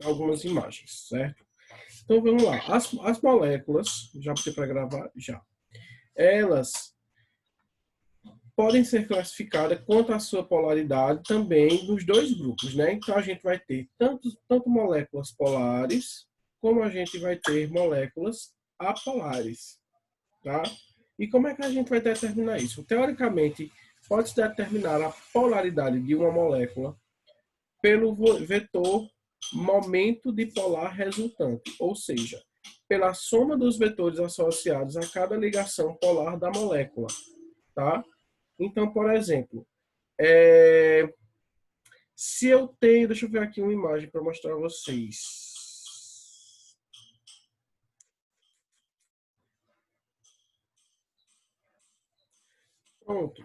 algumas imagens, certo? Então, vamos lá. As moléculas, já botei para gravar? Já. Elas podem ser classificadas quanto à sua polaridade também nos dois grupos, né? Então, a gente vai ter tanto moléculas polares, como a gente vai ter moléculas apolares, tá? E como é que a gente vai determinar isso? Teoricamente, pode-se determinar a polaridade de uma molécula pelo vetor momento dipolar resultante, ou seja, pela soma dos vetores associados a cada ligação polar da molécula, tá? Então, por exemplo, se eu tenho, deixa eu ver aqui uma imagem para mostrar a vocês. Pronto.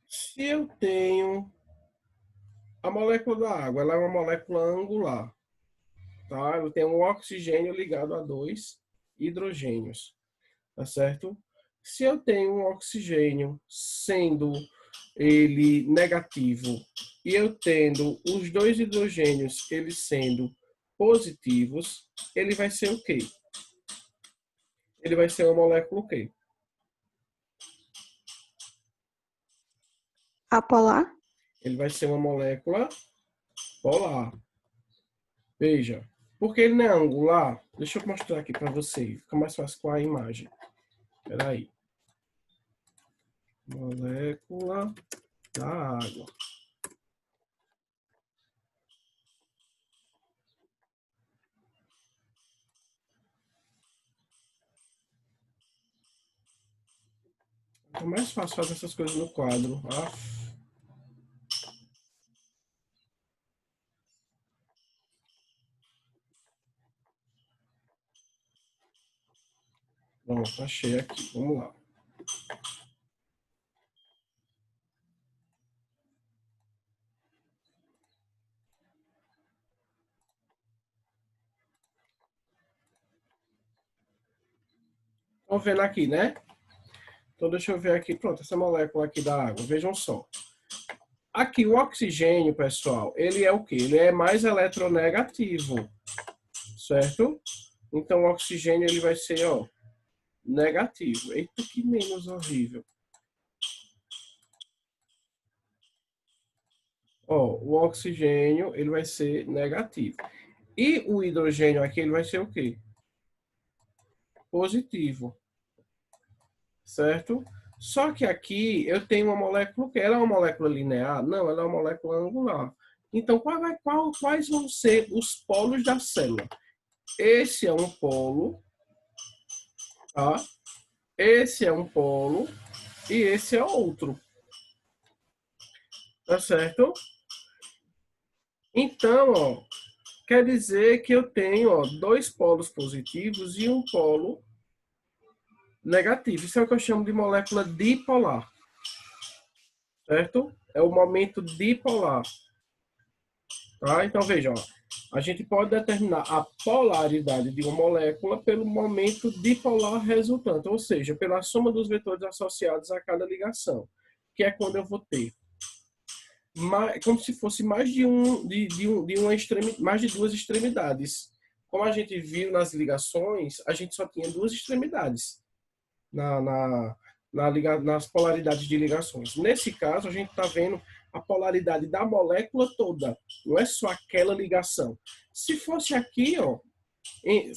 Se eu tenho a molécula da água, ela é uma molécula angular, tá? Eu tenho um oxigênio ligado a dois hidrogênios, tá certo? Se eu tenho um oxigênio sendo ele negativo e eu tendo os dois hidrogênios eles sendo positivos, ele vai ser o quê? Ele vai ser uma molécula o quê? Apolar? Ele vai ser uma molécula polar. Veja, porque ele não é angular, deixa eu mostrar aqui para você, fica mais fácil com a imagem. Espera aí. Molécula da água. É mais fácil fazer essas coisas no quadro. Pronto, achei aqui. Vamos lá. Estão vendo aqui, né? Então, deixa eu ver aqui. Pronto, essa molécula aqui da água. Vejam só. Aqui, o oxigênio, pessoal, ele é o quê? Ele é mais eletronegativo, certo? Então, o oxigênio, ele vai ser, ó, negativo. Eita, que menos horrível. Ó, o oxigênio, ele vai ser negativo. E o hidrogênio aqui, ele vai ser o quê? Positivo, certo? Só que aqui eu tenho uma molécula que ela é uma molécula linear? Não, ela é uma molécula angular. Então, quais vão ser os polos da célula? Esse é um polo, tá? Esse é um polo e esse é outro. Tá certo? Então, ó, quer dizer que eu tenho, ó, dois polos positivos e um polo negativo. Isso é o que eu chamo de molécula dipolar. Certo? É o momento dipolar. Tá? Então, veja, ó, a gente pode determinar a polaridade de uma molécula pelo momento dipolar resultante, ou seja, pela soma dos vetores associados a cada ligação, que é quando eu vou ter como se fosse mais de mais de duas extremidades. Como a gente viu nas ligações, a gente só tinha duas extremidades nas polaridades de ligações. Nesse caso, a gente está vendo a polaridade da molécula toda, não é só aquela ligação. Se fosse aqui, ó,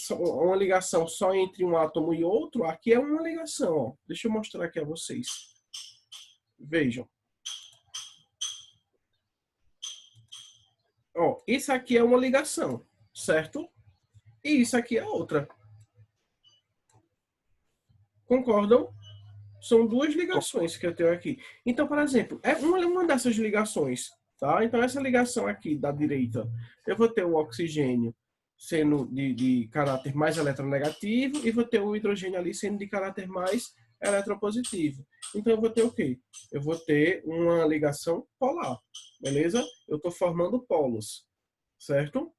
uma ligação só entre um átomo e outro, aqui é uma ligação. Ó. Deixa eu mostrar aqui a vocês. Vejam. Ó, isso aqui é uma ligação, certo? E isso aqui é outra. Concordam? São duas ligações que eu tenho aqui. Então, por exemplo, é uma dessas ligações, tá? Então, essa ligação aqui da direita, eu vou ter o oxigênio sendo de caráter mais eletronegativo e vou ter o hidrogênio ali sendo de caráter mais eletropositivo. Então, eu vou ter o quê? Eu vou ter uma ligação polar, beleza? Eu estou formando polos, certo?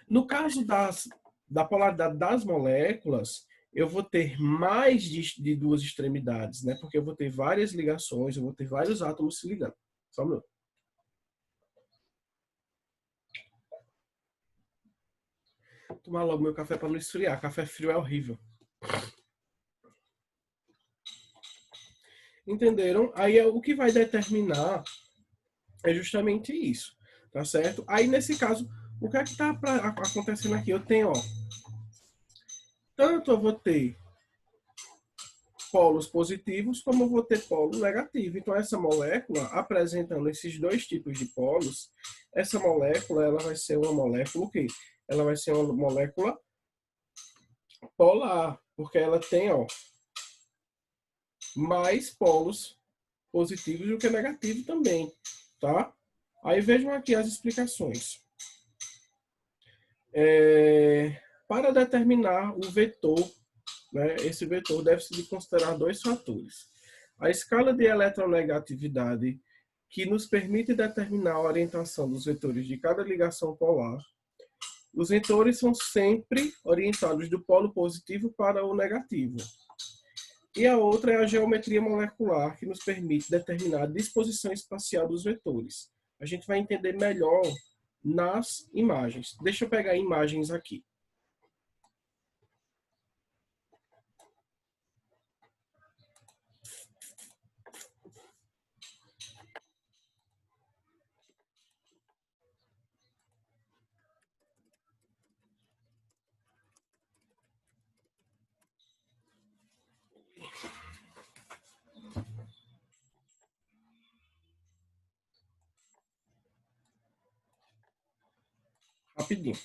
No caso da polaridade das moléculas, eu vou ter mais de duas extremidades, né? Porque eu vou ter várias ligações, eu vou ter vários átomos se ligando. Só um minuto. Tomar logo meu café para não esfriar. Café frio é horrível. Entenderam? Aí o que vai determinar é justamente isso, tá certo? Aí nesse caso, o que é que está acontecendo aqui? Eu tenho, ó, tanto eu vou ter polos positivos, como eu vou ter polo negativo. Então, essa molécula, apresentando esses dois tipos de polos, essa molécula, ela vai ser uma molécula o quê? Ela vai ser uma molécula polar, porque ela tem, ó, mais polos positivos do que negativos também, tá? Aí vejam aqui as explicações. Para determinar o vetor, né, esse vetor deve-se considerar dois fatores. A escala de eletronegatividade, que nos permite determinar a orientação dos vetores de cada ligação polar. Os vetores são sempre orientados do polo positivo para o negativo. E a outra é a geometria molecular, que nos permite determinar a disposição espacial dos vetores. A gente vai entender melhor nas imagens. Deixa eu pegar imagens aqui. Rapidinho.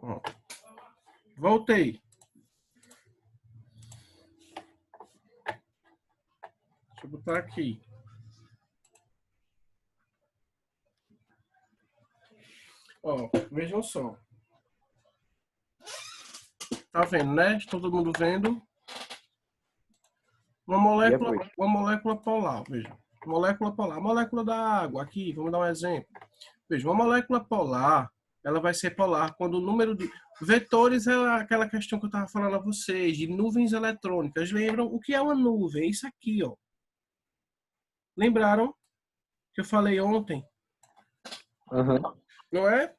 Ó, voltei. Deixa eu botar aqui. Ó, vejam só. Tá vendo, né? Todo mundo vendo? Uma molécula polar, veja. Molécula polar. A molécula da água, aqui, vamos dar um exemplo. Veja, uma molécula polar, ela vai ser polar quando o número de vetores é aquela questão que eu estava falando a vocês, de nuvens eletrônicas. Lembram o que é uma nuvem? É isso aqui, ó. Lembraram que eu falei ontem? Uhum. Não é?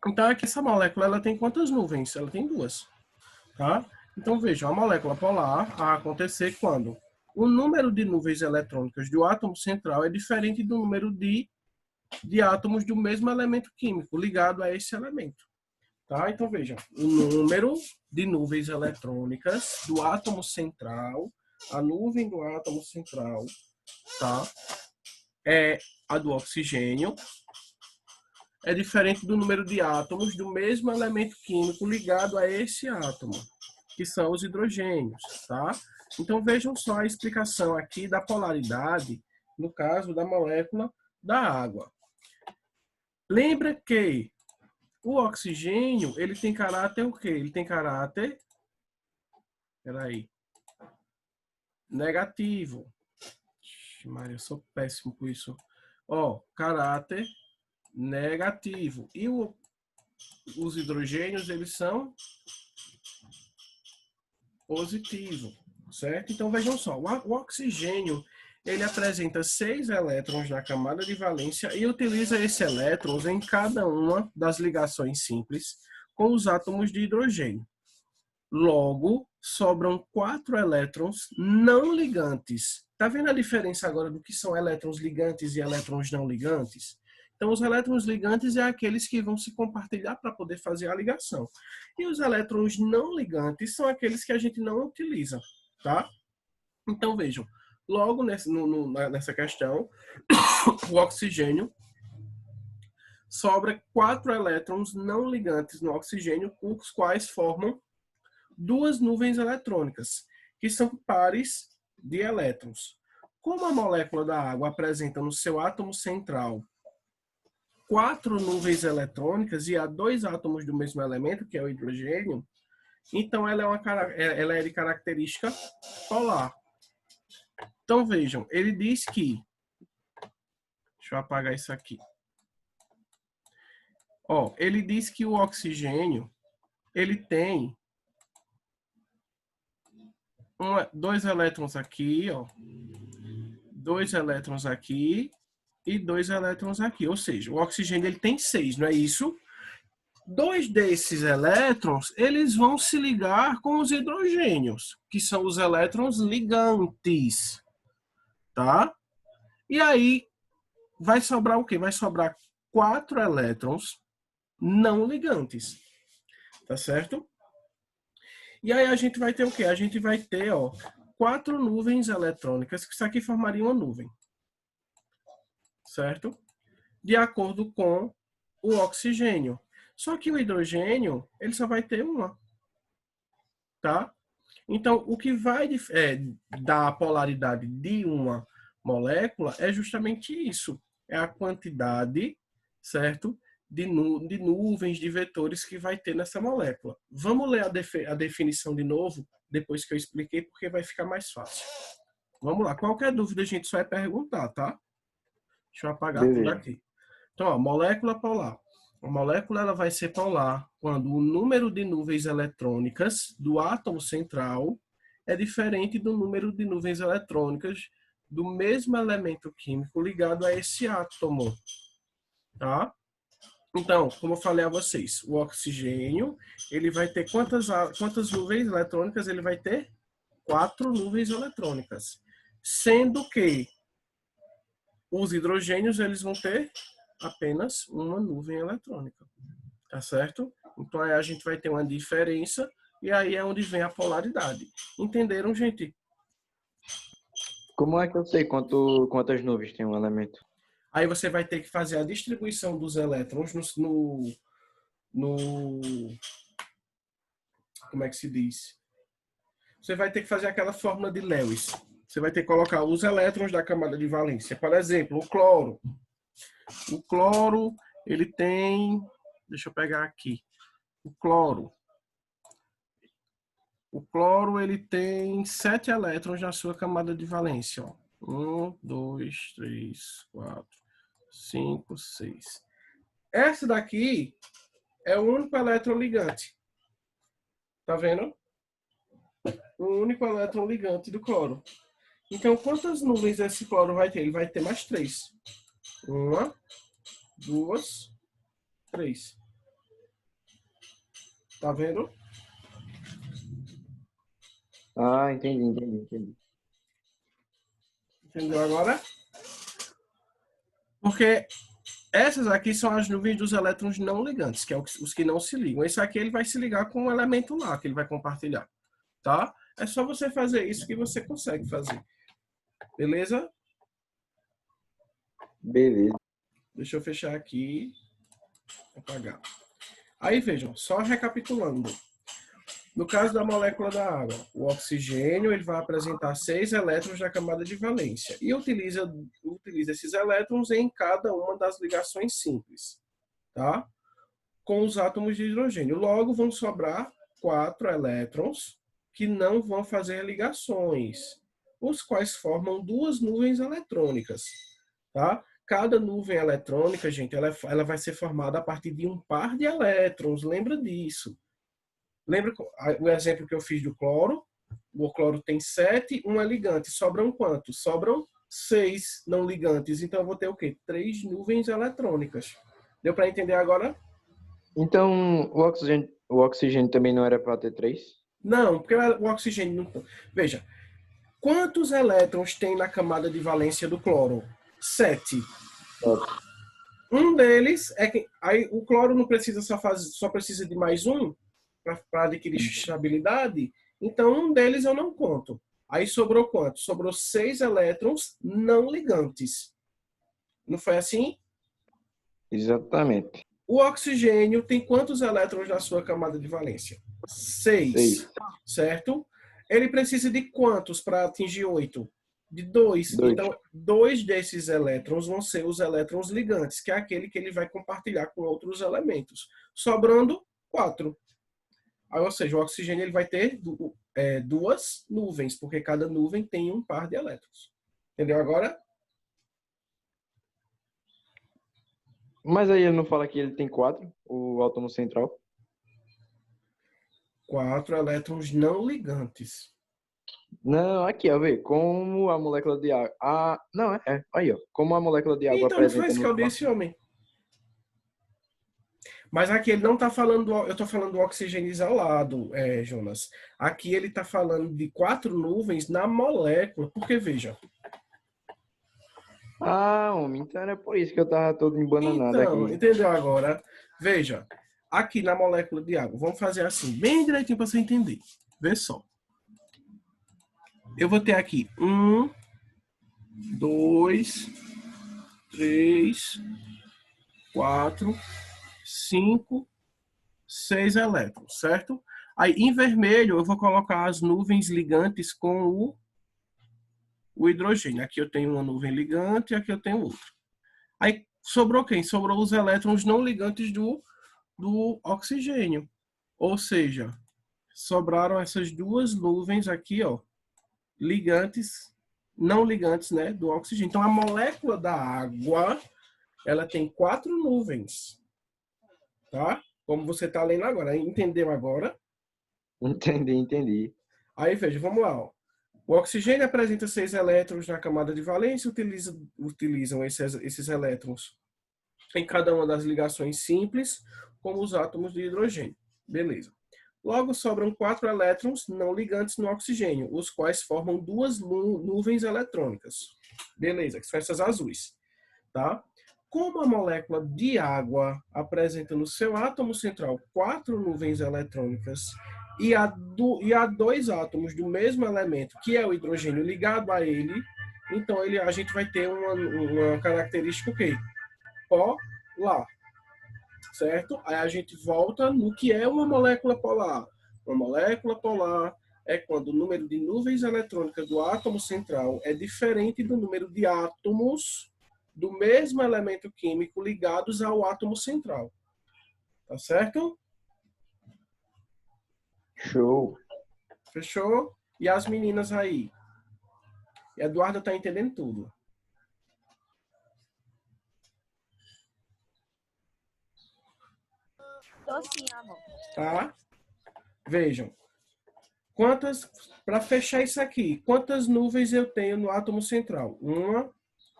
Então, aqui essa molécula, ela tem quantas nuvens? Ela tem duas, tá? Então, veja, a molécula polar a acontecer quando o número de nuvens eletrônicas do átomo central é diferente do número de átomos do mesmo elemento químico ligado a esse elemento. Tá? Então, veja, o número de nuvens eletrônicas do átomo central, a nuvem do átomo central, tá? É a do oxigênio, é diferente do número de átomos do mesmo elemento químico ligado a esse átomo, que são os hidrogênios, tá? Então, vejam só a explicação aqui da polaridade, no caso da molécula da água. Lembra que o oxigênio, ele tem caráter o quê? Ele tem caráter, peraí, negativo. Maria, eu sou péssimo com isso. Ó, caráter negativo. E os hidrogênios, eles são positivo, certo? Então, vejam só, o oxigênio, ele apresenta 6 elétrons na camada de valência e utiliza esses elétrons em cada uma das ligações simples com os átomos de hidrogênio. Logo, sobram 4 elétrons não ligantes. Está vendo a diferença agora do que são elétrons ligantes e elétrons não ligantes? Então, os elétrons ligantes é aqueles que vão se compartilhar para poder fazer a ligação. E os elétrons não ligantes são aqueles que a gente não utiliza, tá? Então, vejam, logo nessa questão, o oxigênio sobra 4 elétrons não ligantes no oxigênio, os quais formam 2 nuvens eletrônicas, que são pares de elétrons. Como a molécula da água apresenta no seu átomo central 4 nuvens eletrônicas e há 2 átomos do mesmo elemento, que é o hidrogênio, então ela é de característica polar. Então vejam, ele diz que... Deixa eu apagar isso aqui. Ó, ele diz que o oxigênio, ele tem 2 elétrons aqui, ó, 2 elétrons aqui e 2 elétrons aqui. Ou seja, o oxigênio ele tem 6, não é isso? 2 desses elétrons, eles vão se ligar com os hidrogênios, que são os elétrons ligantes, tá? E aí, vai sobrar o quê? Vai sobrar 4 elétrons não ligantes, tá certo? E aí a gente vai ter o quê? A gente vai ter, ó, 4 nuvens eletrônicas, que isso aqui formaria uma nuvem, certo? De acordo com o oxigênio. Só que o hidrogênio, ele só vai ter uma, tá? Então, o que vai dar a polaridade de uma molécula é justamente isso. É a quantidade, certo? De nuvens, de vetores que vai ter nessa molécula. Vamos ler a definição de novo, depois que eu expliquei, porque vai ficar mais fácil. Vamos lá. Qualquer dúvida a gente só vai perguntar, tá? Deixa eu apagar tudo aqui. Então, ó, molécula polar. A molécula ela vai ser polar quando o número de nuvens eletrônicas do átomo central é diferente do número de nuvens eletrônicas do mesmo elemento químico ligado a esse átomo, tá? Então, como eu falei a vocês, o oxigênio, ele vai ter quantas nuvens eletrônicas? Ele vai ter 4 nuvens eletrônicas. Sendo que os hidrogênios, eles vão ter apenas uma nuvem eletrônica. Tá certo? Então, aí a gente vai ter uma diferença e aí é onde vem a polaridade. Entenderam, gente? Como é que eu sei quantas nuvens tem um elemento? Aí você vai ter que fazer a distribuição dos elétrons como é que se diz? Você vai ter que fazer aquela fórmula de Lewis. Você vai ter que colocar os elétrons da camada de valência. Por exemplo, o cloro. O cloro, ele tem... Deixa eu pegar aqui. O cloro, ele tem 7 elétrons na sua camada de valência. Ó. 1, 2, 3, 4, 5, 6. Essa daqui é o único elétron ligante. Tá vendo? O único elétron ligante do cloro. Então, quantas nuvens esse cloro vai ter? Ele vai ter mais 3. 1, 2, 3. Tá vendo? Ah, entendi. Entendeu agora? Porque essas aqui são as nuvens dos elétrons não ligantes, que é os que não se ligam. Esse aqui ele vai se ligar com um elemento lá, que ele vai compartilhar. Tá? É só você fazer isso que você consegue fazer. Beleza? Beleza. Deixa eu fechar aqui. Apagar. Aí vejam, só recapitulando. No caso da molécula da água, o oxigênio ele vai apresentar 6 elétrons na camada de valência e utiliza esses elétrons em cada uma das ligações simples, tá? Com os átomos de hidrogênio. Logo, vão sobrar 4 elétrons que não vão fazer ligações, os quais formam 2 nuvens eletrônicas, tá? Cada nuvem eletrônica, gente, ela vai ser formada a partir de um par de elétrons, lembra disso. Lembra o exemplo que eu fiz do cloro? O cloro tem 7, um é ligante. Sobram quantos? Sobram 6 não ligantes. Então, eu vou ter o quê? 3 nuvens eletrônicas. Deu para entender agora? Então, o oxigênio também não era para ter 3? Não, porque o oxigênio não... Veja, quantos elétrons tem na camada de valência do cloro? 7. Um deles é que... Aí, o cloro não precisa só precisa de mais um para adquirir estabilidade. Então, um deles eu não conto. Aí sobrou quanto? Sobrou 6 elétrons não ligantes. Não foi assim? Exatamente. O oxigênio tem quantos elétrons na sua camada de valência? 6, 6. certo? Ele precisa de quantos para atingir 8? De 2. 2. Então, 2 desses elétrons vão ser os elétrons ligantes, que é aquele que ele vai compartilhar com outros elementos. Sobrando 4. Ou seja, o oxigênio ele vai ter 2 nuvens, porque cada nuvem tem um par de elétrons. Entendeu agora? Mas aí ele não fala que ele tem 4, o átomo central? 4 elétrons não ligantes. Não, aqui, ó, vê, como a molécula de água... Ah, não, aí, ó, como a molécula de água Então, não foi apresenta... isso que eu disse, homem. Mas aqui ele não está falando, eu estou falando do oxigênio isolado, Jonas. Aqui ele está falando de 4 nuvens na molécula, porque veja. Ah, homem, então era por isso que eu tava todo embananado Então, aqui. entendeu agora? Veja, aqui na molécula de água, vamos fazer assim, bem direitinho para você entender. Vê só. Eu vou ter aqui 1, 2, 3, 4, 5, 6 elétrons, certo? Aí, em vermelho, eu vou colocar as nuvens ligantes com o hidrogênio. Aqui eu tenho uma nuvem ligante e aqui eu tenho outra. Aí, sobrou quem? Sobrou os elétrons não ligantes do oxigênio. Ou seja, sobraram essas duas nuvens aqui, ó, ligantes, não ligantes, né, do oxigênio. Então, a molécula da água, ela tem 4 nuvens, tá? Como você está lendo agora. Entendeu agora? Entendi. Aí, veja, vamos lá. Ó. O oxigênio apresenta 6 elétrons na camada de valência e utilizam esses elétrons em cada uma das ligações simples, como os átomos de hidrogênio. Beleza. Logo, sobram 4 elétrons não ligantes no oxigênio, os quais formam 2 nuvens eletrônicas. Beleza, que são essas azuis. Tá? Como a molécula de água apresenta no seu átomo central 4 nuvens eletrônicas e há 2 átomos do mesmo elemento, que é o hidrogênio, ligado a ele, então a gente vai ter uma característica o quê? Polar. Certo? Aí a gente volta no que é uma molécula polar. Uma molécula polar é quando o número de nuvens eletrônicas do átomo central é diferente do número de átomos do mesmo elemento químico ligados ao átomo central. Tá certo? Show. Fechou? E as meninas aí? Eduarda tá entendendo tudo. Tô sim, amor. Tá? Vejam. Para fechar isso aqui, quantas nuvens eu tenho no átomo central? 1,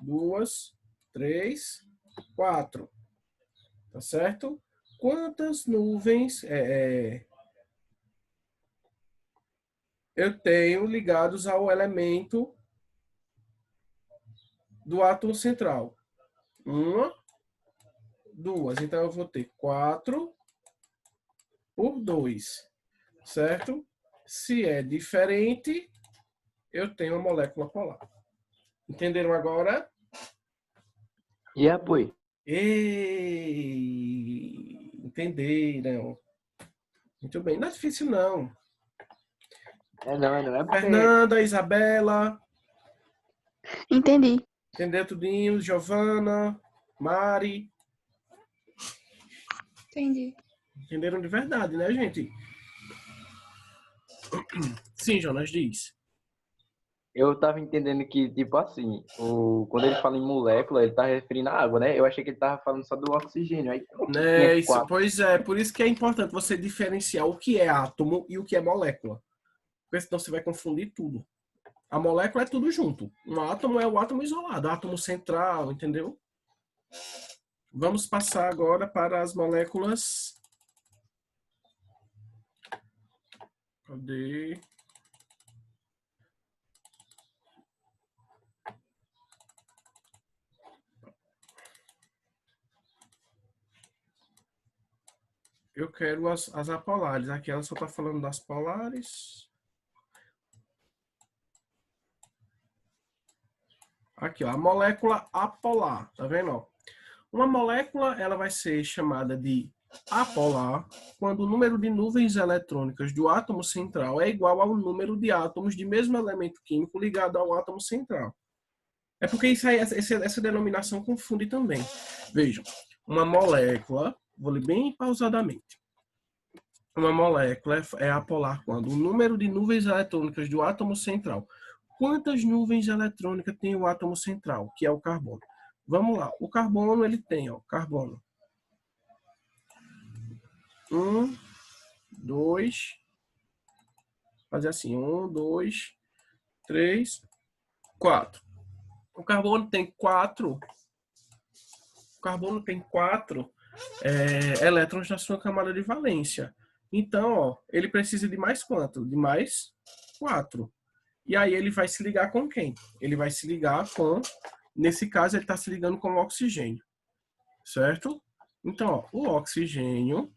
2, 3, 4. Tá certo? Quantas nuvens eu tenho ligados ao elemento do átomo central? 1, 2. Então, eu vou ter 4 por 2. Certo? Se é diferente, eu tenho uma molécula polar. Entenderam agora? E apoio? Entenderam. Muito bem. Não é difícil, não. Não. É porque... Fernanda, Isabela. Entendi. Entendeu tudinho? Giovana, Mari. Entendi. Entenderam de verdade, né, gente? Sim, Jonas, diz. Eu tava entendendo que, tipo assim, quando ele fala em molécula, ele tá referindo à água, né? Eu achei que ele tava falando só do oxigênio. Aí, Né, pois é, por isso que é importante você diferenciar o que é átomo e o que é molécula. Porque senão você vai confundir tudo. A molécula é tudo junto. Um átomo é o átomo isolado, átomo central, entendeu? Vamos passar agora para as moléculas. Cadê? Eu quero as apolares. Aqui ela só está falando das polares. Aqui, ó, a molécula apolar. Tá vendo? Ó? Uma molécula ela vai ser chamada de apolar quando o número de nuvens eletrônicas do átomo central é igual ao número de átomos de mesmo elemento químico ligado ao átomo central. É porque isso aí, essa denominação confunde também. Vejam, uma molécula, vou ler bem pausadamente. Uma molécula é apolar quando o número de nuvens eletrônicas do átomo central. Quantas nuvens eletrônicas tem o átomo central, que é o carbono? Vamos lá. O carbono, ele tem, ó, carbono. 1, 2, fazer assim, 1, 2, 3, 4. O carbono tem 4. O carbono tem 4 elétrons na sua camada de valência. Então, ó, ele precisa de mais quanto? De mais 4. E aí ele vai se ligar com quem? Ele vai se ligar com, nesse caso, ele está se ligando com o oxigênio. Certo? Então, ó, o oxigênio...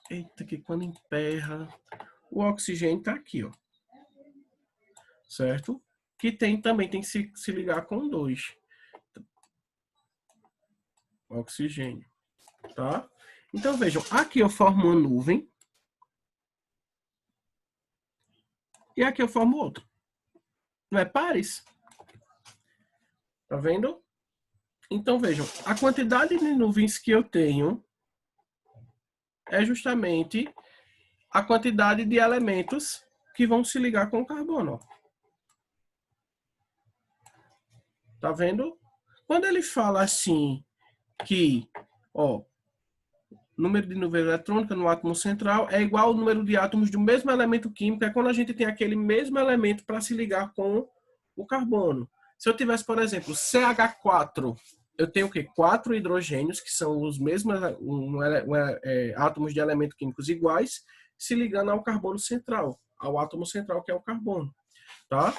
Eita, que quando emperra... O oxigênio está aqui, ó. Certo? Que também tem que se ligar com 2. Oxigênio. Tá? Então, vejam, aqui eu formo uma nuvem. E aqui eu formo outro. Não é pares? Tá vendo? Então, vejam, a quantidade de nuvens que eu tenho é justamente a quantidade de elementos que vão se ligar com o carbono. Tá vendo? Quando ele fala assim que, ó, número de nuvem eletrônica no átomo central é igual ao número de átomos do mesmo elemento químico, é quando a gente tem aquele mesmo elemento para se ligar com o carbono. Se eu tivesse, por exemplo, CH4, eu tenho o quê? 4 hidrogênios, que são os mesmos átomos de elementos químicos iguais, se ligando ao carbono central, ao átomo central, que é o carbono. Tá?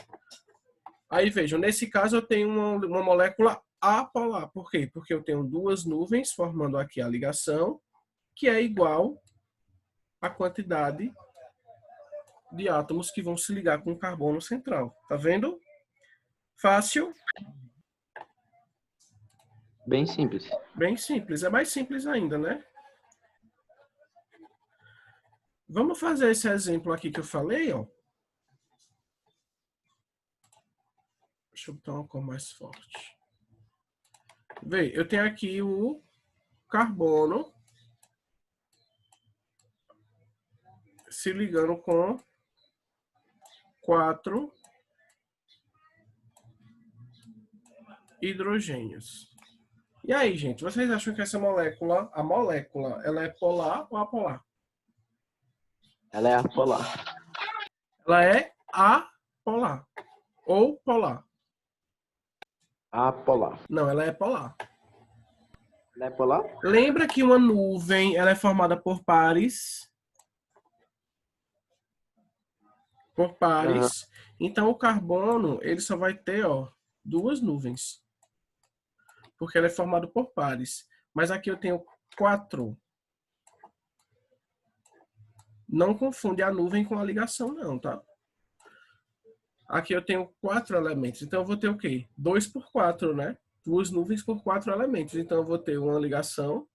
Aí, vejam, nesse caso eu tenho uma molécula apolar. Por quê? Porque eu tenho duas nuvens formando aqui a ligação, que é igual à quantidade de átomos que vão se ligar com o carbono central. Tá vendo? Fácil? Bem simples. Bem simples. É mais simples ainda, né? Vamos fazer esse exemplo aqui que eu falei, ó. Deixa eu botar uma cor mais forte. Vê, eu tenho aqui o carbono se ligando com 4 hidrogênios. E aí, gente, vocês acham que essa molécula, a molécula, ela é polar ou apolar? Ela é apolar. Ela é apolar ou polar? Apolar. Não, ela é polar. Ela é polar? Lembra que uma nuvem ela é formada por pares? Por pares. Então, o carbono ele só vai ter, ó, duas nuvens. Porque ela é formada por pares. Mas aqui eu tenho 4. Não confunde a nuvem com a ligação, não, tá? Aqui eu tenho 4 elementos. Então, eu vou ter o quê? 2 por 4, né? 2 nuvens por 4 elementos. Então, eu vou ter uma ligação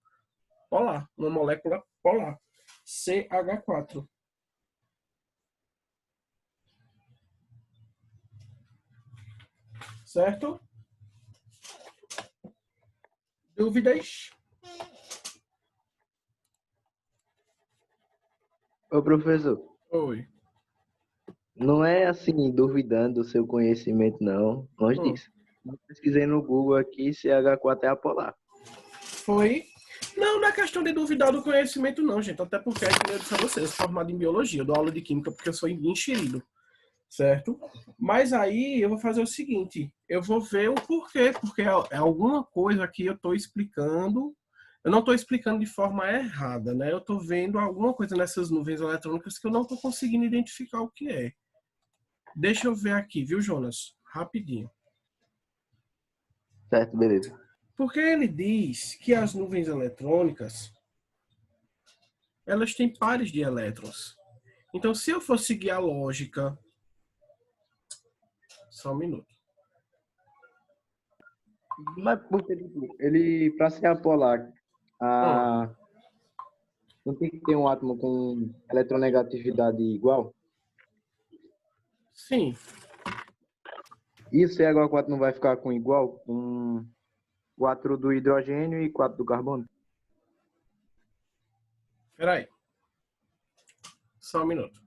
polar. Uma molécula polar. CH4. Certo? Dúvidas? Ô, professor, Oi. não é assim, duvidando do seu conhecimento, não. Longe disso. Eu pesquisei no Google aqui, CH4 é apolar. Foi. Não é questão de duvidar do conhecimento, não, gente. Até porque, como eu disse a vocês, eu sou formado em biologia, eu dou aula de química porque eu sou enxerido, certo? Mas aí eu vou fazer o seguinte, eu vou ver o porquê, porque é alguma coisa que eu estou explicando, eu não estou explicando de forma errada, né? Eu estou vendo alguma coisa nessas nuvens eletrônicas que eu não estou conseguindo identificar o que é. Deixa eu ver aqui, viu, Jonas? Rapidinho. Certo, beleza. Porque ele diz que as nuvens eletrônicas, elas têm pares de elétrons. Então, se eu for seguir a lógica... Só um minuto. Mas porque, tipo, ele, para ser apolar, não tem que ter um átomo com eletronegatividade igual? Sim. Isso CH4 não vai ficar com igual? Com 4 do hidrogênio e 4 do carbono? Espera aí. Só um minuto.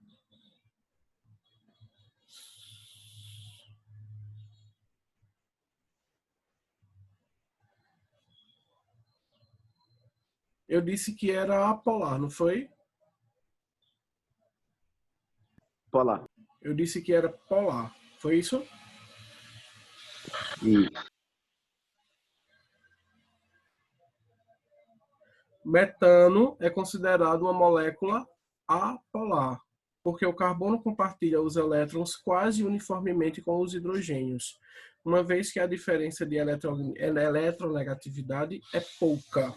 Eu disse que era apolar, não foi? Polar. Eu disse que era polar. Foi isso? Isso. Metano é considerado uma molécula apolar, porque o carbono compartilha os elétrons quase uniformemente com os hidrogênios, uma vez que a diferença de eletronegatividade é pouca.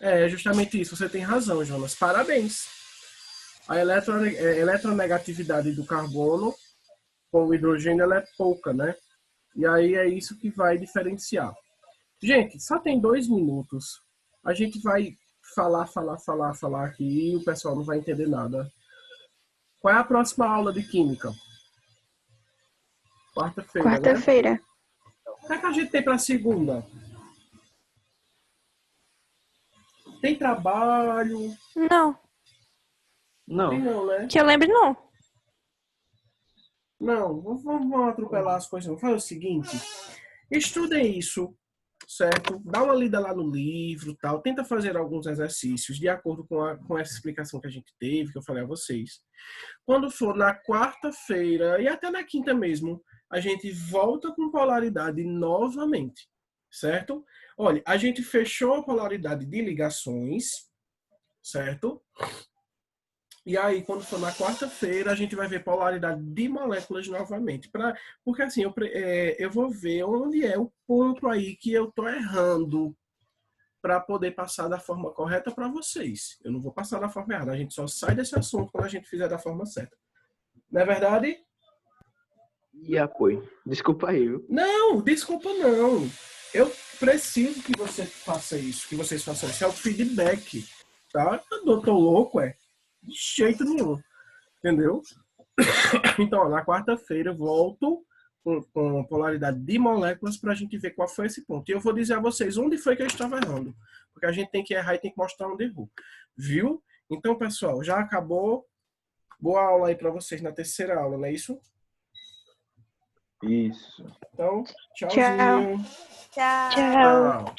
É justamente isso, você tem razão, Jonas. Parabéns. A eletronegatividade do carbono com o hidrogênio ela é pouca, né? E aí é isso que vai diferenciar. Gente, só tem 2 minutos. A gente vai falar aqui e o pessoal não vai entender nada. Qual é a próxima aula de química? Quarta-feira, né? Quarta-feira. O que é que a gente tem para segunda? Tem trabalho? Não, Não. Tem não, né? que eu lembre não. Não, vamos atropelar as coisas. Vamos fazer o seguinte. Estudem isso, certo? Dá uma lida lá no livro, tal. Tenta fazer alguns exercícios de acordo com essa explicação que a gente teve, que eu falei a vocês. Quando for na quarta-feira e até na quinta mesmo, a gente volta com polaridade novamente, certo? Olha, a gente fechou a polaridade de ligações, certo? E aí, quando for na quarta-feira, a gente vai ver polaridade de moléculas novamente. Porque assim, eu vou ver onde é o ponto aí que eu estou errando para poder passar da forma correta para vocês. Eu não vou passar da forma errada. A gente só sai desse assunto quando a gente fizer da forma certa. Não é verdade? E apoio. Desculpa aí, viu? Não, desculpa não. Eu preciso que você faça isso, que vocês façam isso. É o feedback, tá? Eu tô louco, é? De jeito nenhum. Entendeu? Então, ó, na quarta-feira eu volto com polaridade de moléculas para a gente ver qual foi esse ponto. E eu vou dizer a vocês onde foi que eu estava errando. Porque a gente tem que errar e tem que mostrar onde errou. Viu? Então, pessoal, já acabou. Boa aula aí para vocês na terceira aula, não é isso? Isso. Então, tchauzinho. Tchau. Tchau.